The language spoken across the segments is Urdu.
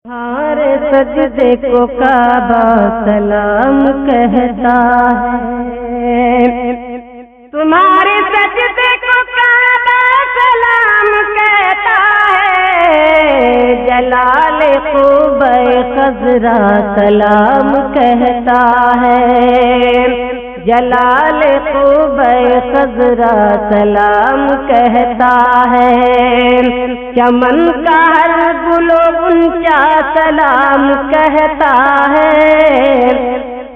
تمہارے سجدے کو کعبہ سلام کہتا ہے، تمہارے سجدے کو کعبہ سلام کہتا ہے، جلال قبہ خضرا سلام کہتا ہے، جلال قبہ خضرا سلام کہتا ہے، چمن کا ہر گل اونچا سلام کہتا ہے،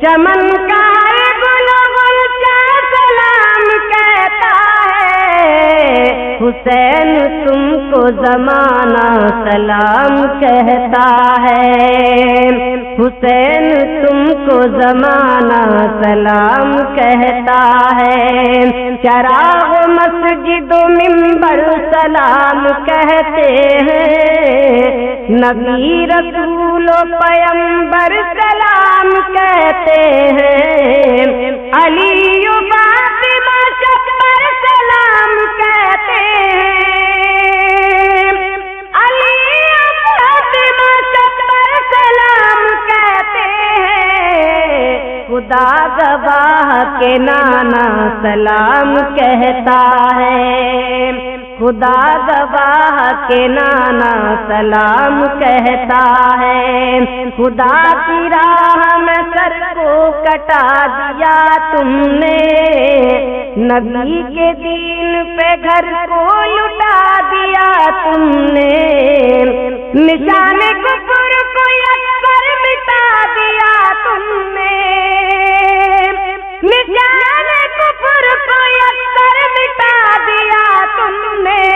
چمن کا ہر گل اونچا سلام کہتا ہے، حسین تم کو زمانہ سلام کہتا ہے، حسین تم کو زمانہ سلام کہتا ہے، چراغ مسجد و منبر سلام کہتے ہیں، نبی رسول و پیغمبر سلام کہتے ہیں، علی و فاطمہ شکر سلام کہتے ہیں، علی و فاطمہ شکر سلام کہتے ہیں، خدا گواہ کے نانا سلام کہتا ہے، خدا گواہ کے نانا سلام کہتا ہے، خدا کی راہ میں سر کو کٹا دیا تم نے، نبی کے دین پہ گھر کو لٹا دیا تم نے، نشان کفر کو یکسر مٹا دیا تم نے، نشان کفر کو یکسر مٹا دیا تم نے،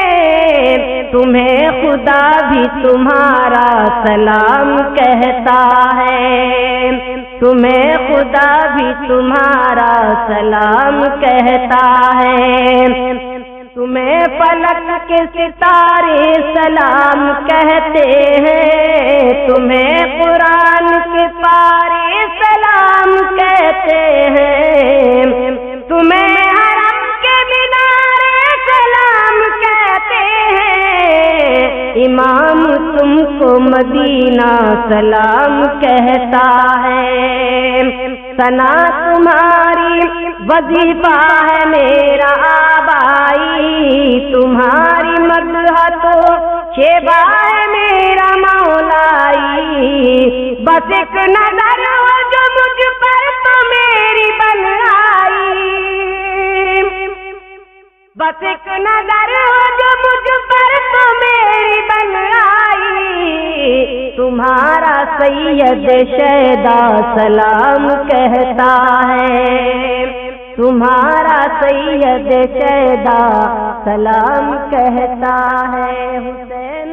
تمہیں خدا بھی تمہارا سلام کہتا ہے، تمہیں خدا بھی تمہارا سلام کہتا ہے، تمہیں فلک کے ستارے سلام کہتے ہیں، تمہیں قرآن کے پارے سلام کہتے ہیں، تمہیں حرم کے مینارے سلام کہتے ہیں، امام تم کو مدینہ سلام کہتا ہے، ثنا تمہاری وظیفہ ہے میرا آبائی، تمہاری مدح تو شیبہ ہے میرا مولائی، بس ایک نظر ہو جو مجھ پر تو میری بن آئی، بس ایک نظر ہو جو مجھ پر تو میری بن آئی، تمہارا سید شیدا سلام کہتا ہے، تمہارا سید شیدا سلام کہتا ہے، حسین